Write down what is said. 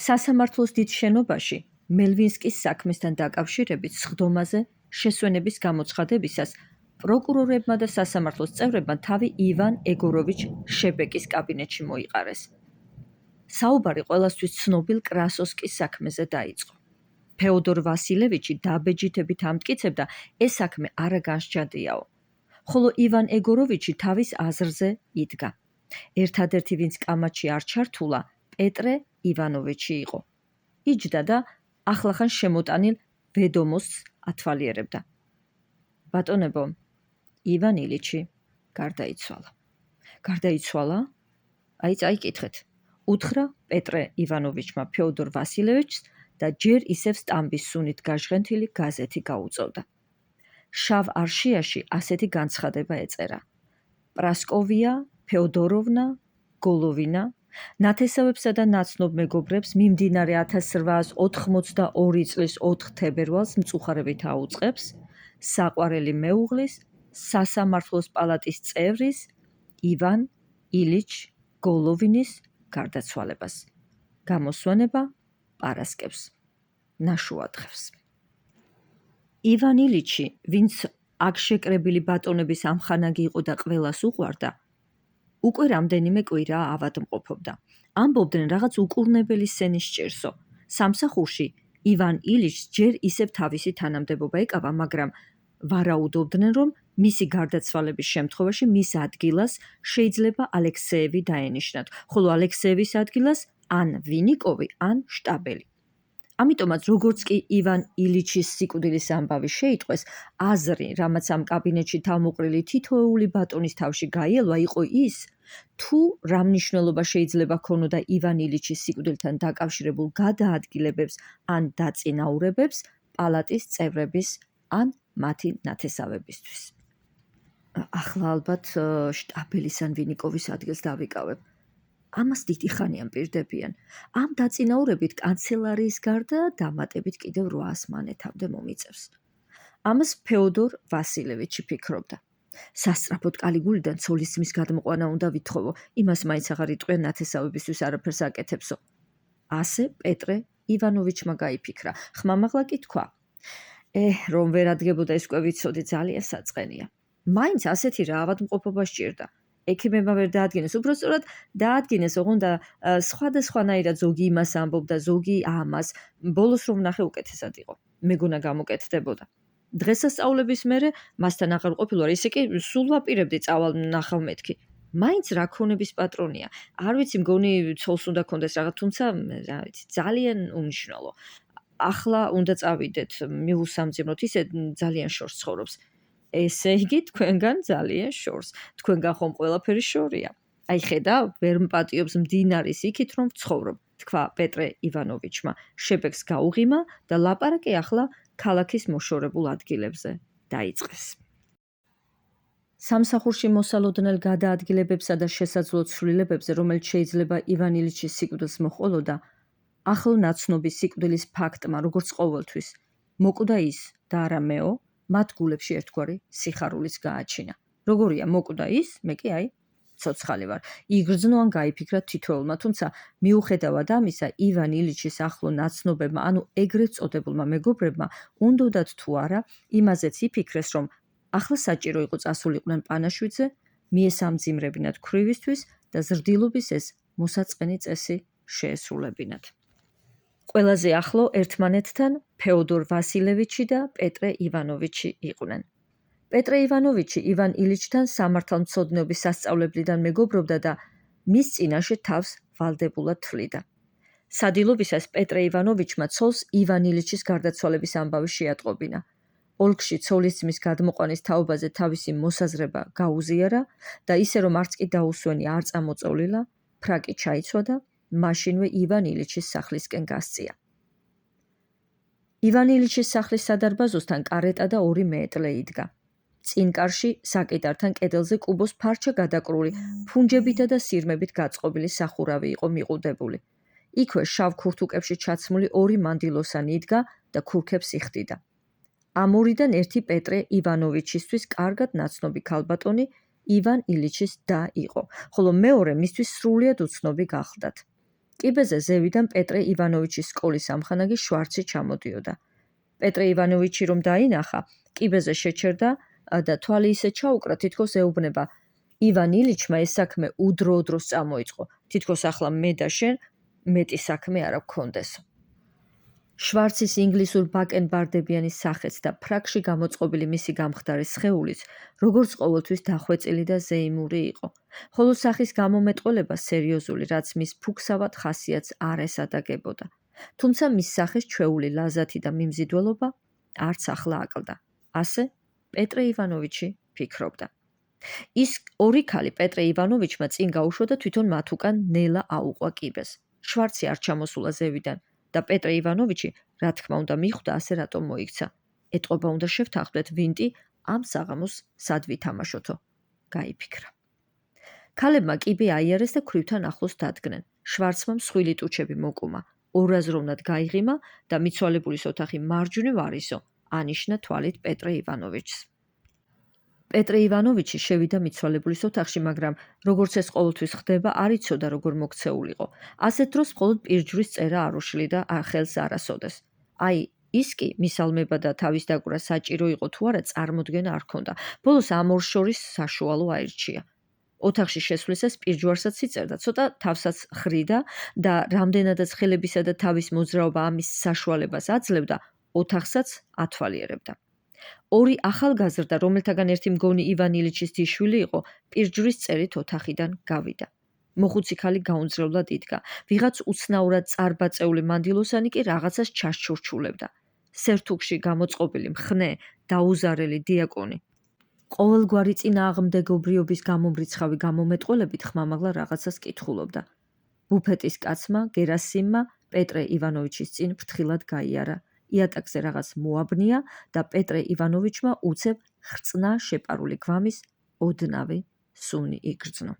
სასამართლოს დიდ შენობაში მელვინსკის საქმესთან დაკავშირებით სხდომაზე შესვენების გამოცხადებისას პროკურორებმა და სასამართლოს წევრებმა თავი ივან ეგოროვიჩ შებეკის კაბინეტში მოიყარეს. საუბარი ყველასთვის ცნობილ კრასოვსკის საქმეზე დაიწყო. ფეოდორ ვასილევიჩი დაბეჯითებით ამტკიცებდა, ეს საქმე არა განსჯადიაო. ხოლო ივან ეგოროვიჩი თავის აზრზე იდგა. ერთადერთი, ვინც კამათში არ ჩართულა, პეტრე ივანოვიჩი იყო. იჯდა და ახლახან შემოტანილ ვედომოსს ათვალიერებდა. ბატონებო, ივან ილიჩი გარდაიცვალა. გარდაიცვალა? აი წაიკითხეთ. უთხრა პეტრე ივანოვიჩმა ფეოდორ ვასილევიჩს და ჯერ ისევ სტამბის სუნით გაჟღენთილი გაზეთი გაუწევდა. შავ არშიაში ასეთი განცხადება ეწერა. პრასკოვია ფეოდოროვნა გოლოვინა ნათესავებსა და ნაცნობ მეგობრებს მიმდინარე 1882 წლის 4 თებერვალს მწუხარებით აუწყებს საყვარელი მეუღლის სასამართლოს პალატის წევრის ივან ილიჩ გოლოვინის გარდაცვალებას. გამოსვენება პარასკევს ნაშუადღებს. ივან ილიჩი, ვინც აქ შეკრებილი ბატონების ამხანაგი იყო და ყველას უყვარდა, უკვე რამდენიმე კვირაა ავადმყოფობდა. ამბობდნენ რაღაც უკურნებელი სენის ჭირსო. სამსახურში ივან ილიჩს ჯერ ისევ თავისი თანამდებობა ეკავა, მაგრამ ვარაუდობდნენ, რომ მისი გარდაცვალების შემთხვევაში მის ადგილას შეიძლება ალექსეევი დაენიშნათ, ხოლო ალექსეევის ადგილას ან ვინიკოვი, ან შტაბელი. ამიტომაც, როგორც კი ივან ილიჩის სიკვდილის ამბავი შეიტყვეს, აზრი, რამაც ამ კაბინეტში თავმოყრილი თითოეული ბატონის თავში გაიელვა, იყო ის, თუ რა მნიშვნელობა შეიძლება ქონოდა ივან ილიჩის სიკვდილთან დაკავშირებულ გადაადგილებებს ან დაწინაურებებს პალატის წევრების ან მათი ნათესავებისთვის. ახლა ალბათ შტაბელის ან ვინიკოვის ადგილს დავიკავებ. ამას დიდი ხანი ამპირდებიან. ამ დაწინაურებით კანცელარიის გარდა დამატებით კიდევ 800 მანეთამდე მომიწევს. ამას ფეოდორ ვასილევიჩი ფიქრობდა. სასწრაფოდ კალიგულიდან ცოლისძმის გადმოყვანა უნდა ვითხოვო, იმას მაინც აღარ იტყვიან ნათესავებისთვის არაფერს აკეთებსო. ასე პეტრე ივანოვიჩმა გაიფიქრა. ხმამაღლა კი თქვა. რომ ვერ ადგებოდა ეს უკვე ვიცოდი, ძალიან საწყენია. მაინც ასეთი რა ავადმყოფობა სჭირდა. ექიმებმა ვერ დაადგინეს, უბრალოდ დაადგინეს, ოღონდ სხვადასხვანაირად ზოგი იმას ამბობდა, ზოგი ამას. ბოლოს რომ ნახე უკეთესად იყო. მეგონა გამოკეთდებოდა. დღესასწაულების მერე მასთან აღარ ყოფილვარ, ისე კი სულ ვაპირებდი წავალ ნახავ მეთქი. მაინც რა ქონების პატრონია. არ ვიცი, მგონი ცოლს უნდა კონდეს რაღაც, თუმცა რა ვიცი, ძალიან უმნიშვნელო. ახლა უნდა წავიდეთ, მივუსამძიმროთ, ისე ძალიან შორს ცხოვრობს. ესე იგი, თქვენგან ძალიან შორს. თქვენგან ხომ ყველაფერი შორია. აი ხედავ, ვერ მპატიობს მდინარის იქით, რომ ვცხოვრობ, თქვა პეტრე ივანოვიჩმა. შებეკს გაუღიმა და ლაპარაკი ახლა ქალაქის მოშორებულ ადგილებზე დაიწყეს. სამსახურში მოსალოდნელ გადაადგილებებსა და შესაძლო ცვლილებებზე, რომელიც შეიძლება ივან ილიჩის სიკვდილს მოჰყოლოდა, ახლო ნაცნობი სიკვდილის ფაქტმა, როგორც ყოველთვის, მოკვდა ის და არა მეო, მათ გულებში ერთგვარი სიხარულიც გააჩინა. როგორია მოკვდა ის, მე კი აი ცოცხალი ვარ. იგრძნო ან გაიფიქრა თითოეულმა, თუმცა მიუხედავად ამისა, ივან ილიჩის ახლო ნაცნობებმა, ანუ ეგრეთ წოდებულმა მეგობრებმა, უნდოდათ თუ არა, იმაზეც იფიქრეს, რომ ახლა საჭირო იყო წასულიყვნენ პანაშვიდზე, მიესამძიმრებინათ ქვრივისთვის და ზრდილობის ეს მოსაწყენი წესი შეესრულებინათ. ყველაზე ახლო ერთმანეთთან ფეოდორ ვასილევიჩი და პეტრე ივანოვიჩი იყვნენ. პეტრე ივანოვიჩი ივან ილიჩთან სამართალმცოდნეობის სასწავლებლიდან მეგობრობდა და მის წინაშე თავს ვალდებულად თვლიდა. სადილობისას პეტრე ივანოვიჩმა ცოლს ივან ილიჩის გარდაცვალების ამბავი შეატყობინა. ოლქში ცოლისძმის გადმოყვანის თაობაზე თავისი მოსაზრება გაუზიარა და ისე რომ არც კი დაუსვენი არ წამოწოვლილა, ფრაკი ჩაიცვა და მაშინვე ივან ილიჩის სახლისკენ გასწია. ივან ილიჩის სახლის სადარბაზოსთან კარეტა და 2 მეეტლე იდგა. წინკარში საკიდართან კედელზე კუბოს ფარჩა გადაკრული, ფუნჯებითა და სირმებით გაწყობილი სახურავი იყო მიყუდებული. იქვე შავ ქურთუკებში ჩაცმული 2 მანდილოსანი იდგა და ქურქებს იხდიდა. ამ ორიდან ერთი პეტრე ივანოვიჩისთვის კარგად ნაცნობი ქალბატონი ივან ილიჩის და იყო, ხოლო მეორე მისთვის სრულიად უცნობი გახლდათ. კიბეზე ზევიდან პეტრე ივანოვიჩის სკოლის ამხანაგი შვარცი ჩამოდიოდა. პეტრე ივანოვიჩი რომ დაინახა, კიბეზე შეჩერდა და თვალი ისე ჩაუკრა, თითქოს ეუბნება: ივან ილიჩმა ეს საქმე უდრო-უდროს წამოიწყო, თითქოს ახლა მე და შენ მეტი საქმე არა გქონდესო. შვარცის ინგლისურ ბაკენბარდებიანი სახეც და ფრაკში გამოწყობილი მისი გამხდარი სხეულიც, როგორც ყოველთვის დახვეწილი და ზეიმური იყო, ხოლო სახის გამომეტყველება სერიოზული, რაც მის ფუქსავად ხასიათს არ ესადაგებოდა. თუმცა მის სახეს ჩვეული ლაზათი და მიმზიდველობა არც ახლა აკლდა. ასე პეტრე ივანოვიჩი ფიქრობდა. ის ორი ქალი პეტრე ივანოვიჩმა წინ გაუშვა და თვითონ მათ უკან ნელა აუყვა კიბეს. შვარცი არ ჩამოსულა ზევიდან და პეტრე ივანოვიჩი, რა თქმა უნდა, მიხვდა ასე რატომ მოიქცა. ეტყობა უნდა შევთანხმდეთ ვინტი ამ საღამოს სად ვითამაშოთო, გაიფიქრა. ქალებმა კიბე აიარეს და ქვრივთან ახლოს დადგნენ. შვარცმა მსხვილი ტუჩები მოკუმა, ორაზროვნად გაიღიმა და მიცვალებულის ოთახი მარჯვნივ არისო, ანიშნა თვალით პეტრე ივანოვიჩს. პეტრე ივანოვიჩი შევიდა მიცვალებულის ოთახში, მაგრამ როგორც ეს ყოველთვის ხდება, არ იცოდა როგორ მოქცეულიყო. ასეთ დროს მხოლოდ პირჯვრის წერა არ უშლიდა ხელს არასოდეს. აი, ის კი მისალმება და თავის დაკვრა საჭირო იყო თუ არა წარმოდგენა არ ჰქონდა. ბოლოს ამ ორ შორის საშუალო აირჩია. ოთახში შესვლისას პირჯვარსაც იწერდა, ცოტა თავსაც ხრიდა და რამდენადაც ხელებისა და თავის მოძრაობა ამის საშუალებას აძლევდა, ოთახსაც ათვალიერებდა. ორი ახალგაზრდა, რომელთაგან ერთი მგონი ივან ილიჩის ძიშვილი იყო, პირჯვრის წერით ოთახიდან გავიდა. მოხუცი ქალი გაუნձრევლად იდგა. ვიღაც უცნაურად წარბაწეული მანდილოსანი კი რაღაცას ჩასჩურჩულებდა. სერთუქში გამოწყობილი მხნე, დაუზარელი დიაკონი ყოველგვარი წინააღმდეგობრიობის გამომრიცხავი გამომეტყველებით ხმამაღლა რაღაცას კითხულობდა. ბუფეტის კაცმა, გერასიმმა, პეტრე ივანოვიჩის წინ ფრთხილად გაიარა. იატაკზე რაღაც მოაბნია და პეტრე ივანოვიჩმა უცებ ხრწნა შეპარული გვამის ოდნავი სუნი იგრძნო.